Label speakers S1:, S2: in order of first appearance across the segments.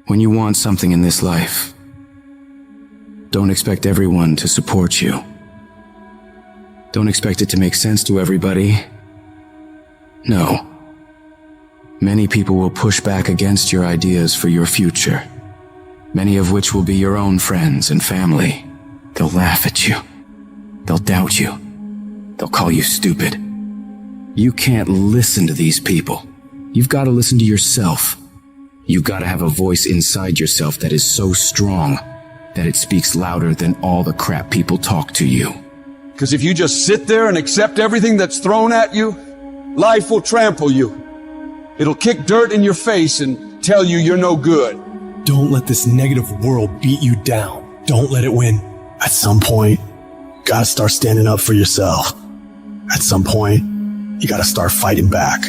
S1: When you want something in this life, don't expect everyone to support you. Don't expect it to make sense to everybody. No. Many people will push back against your ideas for your future, many of which will be your own friends and family. They'll laugh at you. They'll doubt you. They'll call you stupid. You can't listen to these people. You've got to listen to yourself. You've got to have a voice inside yourself that is so strong that it speaks louder than all the crap people talk to you.
S2: Because if you just sit there and accept everything that's thrown at you, life will trample you. It'll kick dirt in your face and tell you you're no good.
S3: Don't let this negative world beat you down. Don't let it win. At some point, you gotta start standing up for yourself. At some point, you gotta start fighting back.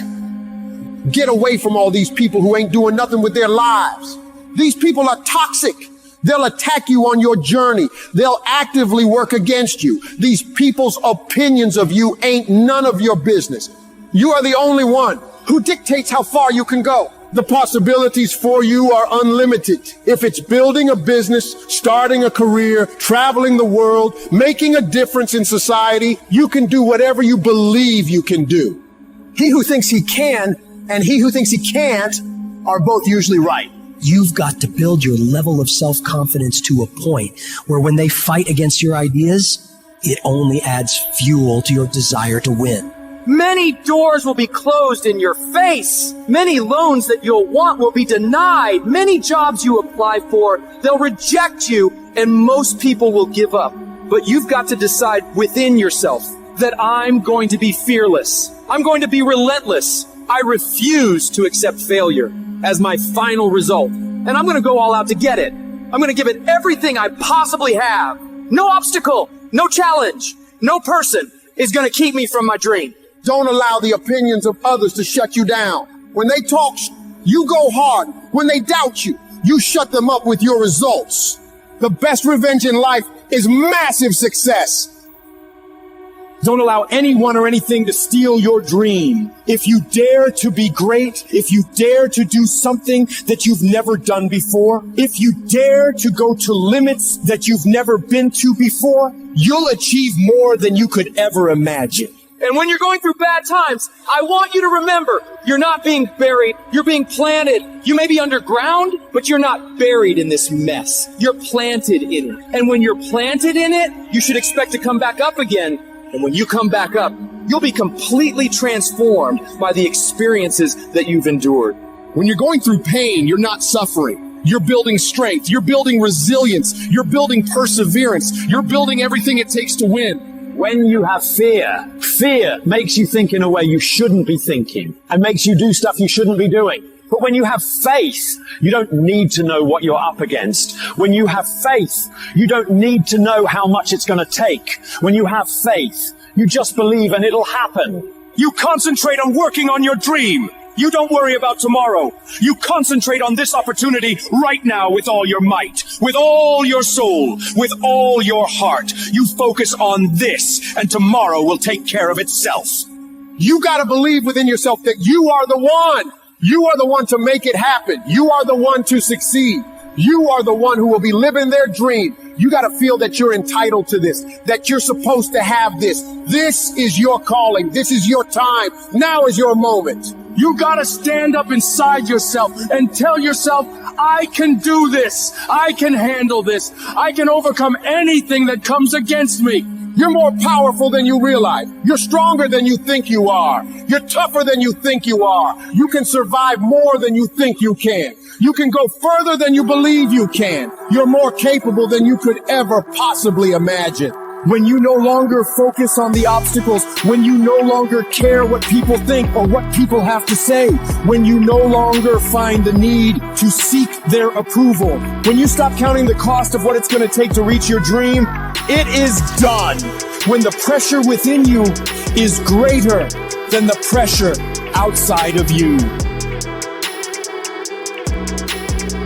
S4: Get away from all these people who ain't doing nothing with their lives. These people are toxic. They'll attack you on your journey. They'll actively work against you. These people's opinions of you ain't none of your business. You are the only one who dictates how far you can go. The possibilities for you are unlimited. If it's building a business, starting a career, traveling the world, making a difference in society, you can do whatever you believe you can do.
S5: He who thinks he can and he who thinks he can't are both usually right. You've got to build your level of self-confidence to a point where when they fight against your ideas, it only adds fuel to your desire to win.
S6: Many doors will be closed in your face. Many loans that you'll want will be denied. Many jobs you apply for, they'll reject you, and most people will give up. But you've got to decide within yourself that I'm going to be fearless. I'm going to be relentless. I refuse to accept failure as my final result. And I'm going to go all out to get it. I'm going to give it everything I possibly have. No obstacle, no challenge, no person is going to keep me from my dream.
S4: Don't allow the opinions of others to shut you down. When they talk, you go hard. When they doubt you, you shut them up with your results. The best revenge in life is massive success.
S7: Don't allow anyone or anything to steal your dream. If you dare to be great, if you dare to do something that you've never done before, if you dare to go to limits that you've never been to before, you'll achieve more than you could ever imagine.
S6: And when you're going through bad times, I want you to remember, you're not being buried, you're being planted. You may be underground, but you're not buried in this mess. You're planted in it. And when you're planted in it, you should expect to come back up again. And when you come back up, you'll be completely transformed by the experiences that you've endured.
S7: When you're going through pain, you're not suffering. You're building strength. You're building resilience. You're building perseverance. You're building everything it takes to win.
S8: When you have fear, fear makes you think in a way you shouldn't be thinking and makes you do stuff you shouldn't be doing. But when you have faith, you don't need to know what you're up against. When you have faith, you don't need to know how much it's going to take. When you have faith, you just believe and it'll happen.
S7: You concentrate on working on your dream. You don't worry about tomorrow. You concentrate on this opportunity right now with all your might, with all your soul, with all your heart. You focus on this, and tomorrow will take care of itself.
S4: You gotta believe within yourself that you are the one. You are the one to make it happen. You are the one to succeed. You are the one who will be living their dream. You got to feel that you're entitled to this, that you're supposed to have this. This is your calling. This is your time. Now is your moment.
S7: You got to stand up inside yourself and tell yourself, I can do this. I can handle this. I can overcome anything that comes against me.
S4: You're more powerful than you realize. You're stronger than you think you are. You're tougher than you think you are. You can survive more than you think you can. You can go further than you believe you can. You're more capable than you could ever possibly imagine.
S7: When you no longer focus on the obstacles, when you no longer care what people think or what people have to say, when you no longer find the need to seek their approval, when you stop counting the cost of what it's going to take to reach your dream, it is done. When the pressure within you is greater than the pressure outside of you.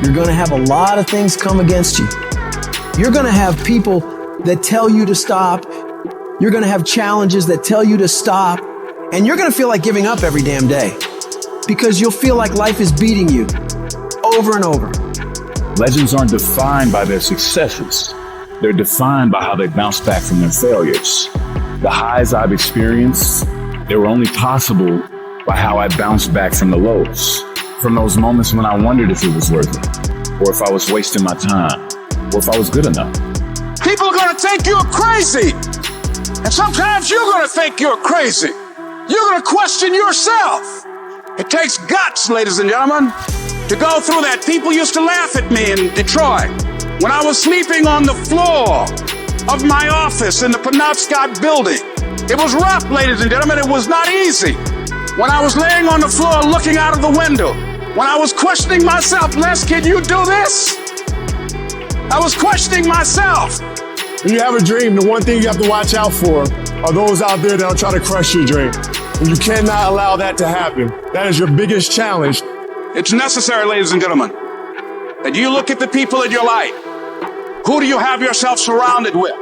S5: You're going to have a lot of things come against you. You're going to have people that tell you to stop. You're going to have challenges that tell you to stop. And you're going to feel like giving up every damn day because you'll feel like life is beating you over and over.
S9: Legends aren't defined by their successes. They're defined by how they bounce back from their failures. The highs I've experienced, they were only possible by how I bounced back from the lows. From those moments when I wondered if it was worth it, or if I was wasting my time, or if I was good enough.
S2: People are going to think you're crazy. And sometimes you're going to think you're crazy. You're going to question yourself. It takes guts, ladies and gentlemen, to go through that. People used to laugh at me in Detroit when I was sleeping on the floor of my office in the Penobscot building. It was rough, ladies and gentlemen. It was not easy. When I was laying on the floor looking out of the window, when I was questioning myself, Les, can you do this? I was questioning myself.
S7: When you have a dream, the one thing you have to watch out for are those out there that'll try to crush your dream. And you cannot allow that to happen. That is your biggest challenge.
S2: It's necessary, ladies and gentlemen, that you look at the people in your life. Who do you have yourself surrounded with?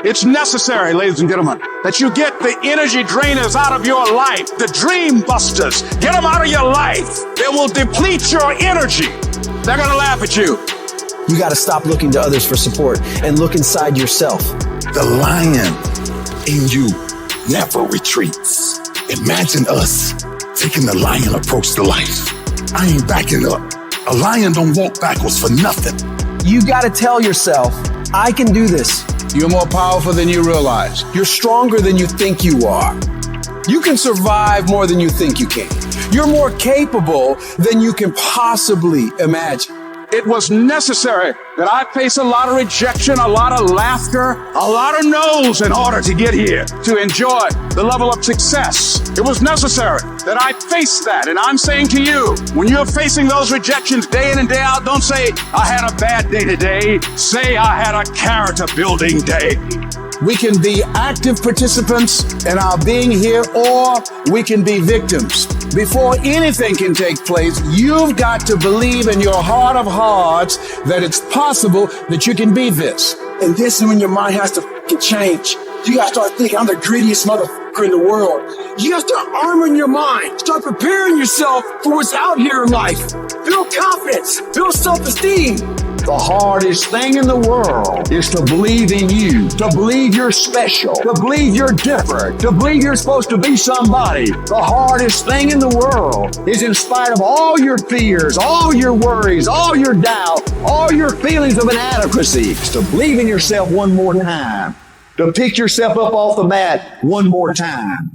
S2: It's necessary, ladies and gentlemen, that you get the energy drainers out of your life, the dream busters. Get them out of your life. They will deplete your energy. They're going to laugh at you.
S5: You got to stop looking to others for support and look inside yourself.
S10: The lion in you never retreats. Imagine us taking the lion approach to life. I ain't backing up. A lion don't walk backwards for nothing.
S5: You got to tell yourself, I can do this.
S2: You're more powerful than you realize.
S6: You're stronger than you think you are. You can survive more than you think you can. You're more capable than you can possibly imagine.
S2: It was necessary that I face a lot of rejection, a lot of laughter, a lot of no's in order to get here, to enjoy the level of success. It was necessary that I face that. And I'm saying to you, when you're facing those rejections day in and day out, don't say, I had a bad day today. Say, I had a character building day. We can be active participants in our being here, or we can be victims. Before anything can take place, you've got to believe in your heart of hearts that it's possible that you can be this.
S7: And this is when your mind has to change. You got to start thinking, I'm the greediest motherfucker in the world. You got to start arming your mind. Start preparing yourself for what's out here in life. Build confidence. Build self-esteem.
S8: The hardest thing in the world is to believe in you, to believe you're special, to believe you're different, to believe you're supposed to be somebody. The hardest thing in the world is, in spite of all your fears, all your worries, all your doubt, all your feelings of inadequacy, is to believe in yourself one more time, to pick yourself up off the mat one more time.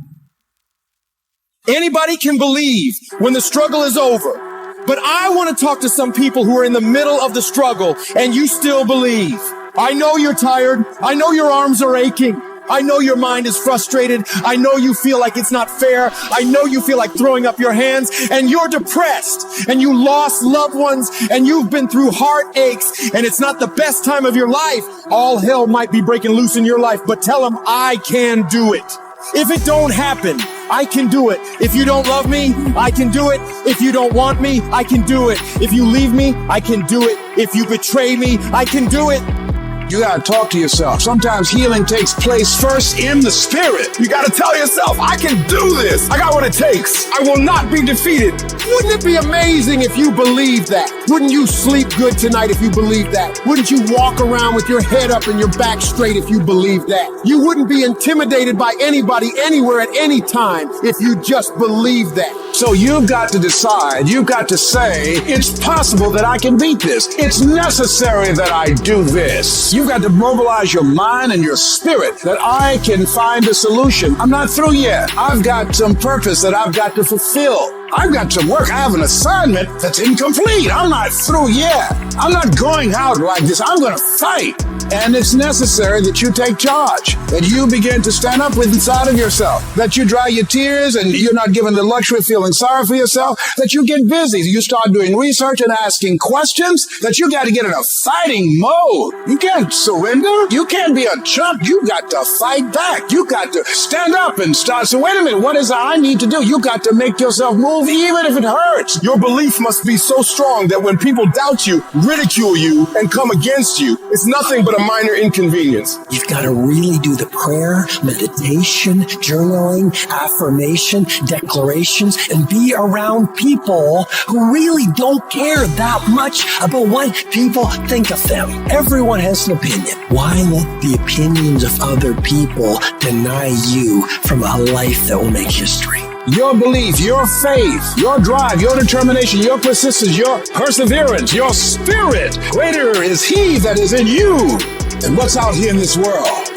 S7: Anybody can believe when the struggle is over. But I want to talk to some people who are in the middle of the struggle and you still believe. I know you're tired. I know your arms are aching. I know your mind is frustrated. I know you feel like it's not fair. I know you feel like throwing up your hands, and you're depressed, and you lost loved ones, and you've been through heartaches, and it's not the best time of your life. All hell might be breaking loose in your life, but tell them I can do it. If it don't happen, I can do it. If you don't love me, I can do it. If you don't want me, I can do it. If you leave me, I can do it. If you betray me, I can do it.
S2: You gotta talk to yourself. Sometimes healing takes place first in the spirit.
S7: You gotta tell yourself, I can do this. I got what it takes. I will not be defeated.
S4: Wouldn't it be amazing if you believed that? Wouldn't you sleep good tonight if you believed that? Wouldn't you walk around with your head up and your back straight if you believed that? You wouldn't be intimidated by anybody, anywhere, at any time if you just believed that.
S2: So you've got to decide, you've got to say, it's possible that I can beat this. It's necessary that I do this. You've got to mobilize your mind and your spirit that I can find a solution. I'm not through yet. I've got some purpose that I've got to fulfill. I've got some work. I have an assignment that's incomplete. I'm not through yet. I'm not going out like this. I'm going to fight. And it's necessary that you take charge, that you begin to stand up with inside of yourself, that you dry your tears and you're not given the luxury of feeling sorry for yourself, that you get busy. You start doing research and asking questions, that you got to get in a fighting mode. You can't surrender. You can't be a chump. You got to fight back. You got to stand up and start. So wait a minute. What is it I need to do? You got to make yourself move even if it hurts.
S7: Your belief must be so strong that when people doubt you, ridicule you, and come against you, it's nothing but a
S2: minor inconvenience.
S5: You've got to really do the prayer, meditation, journaling, affirmation, declarations, and be around people who really don't care that much about what people think of them. Everyone has an opinion. Why let the opinions of other people deny you from a life that will make history?
S2: Your belief, your faith, your drive, your determination, your persistence, your perseverance, your spirit. Greater is He that is in you than what's out here in this world.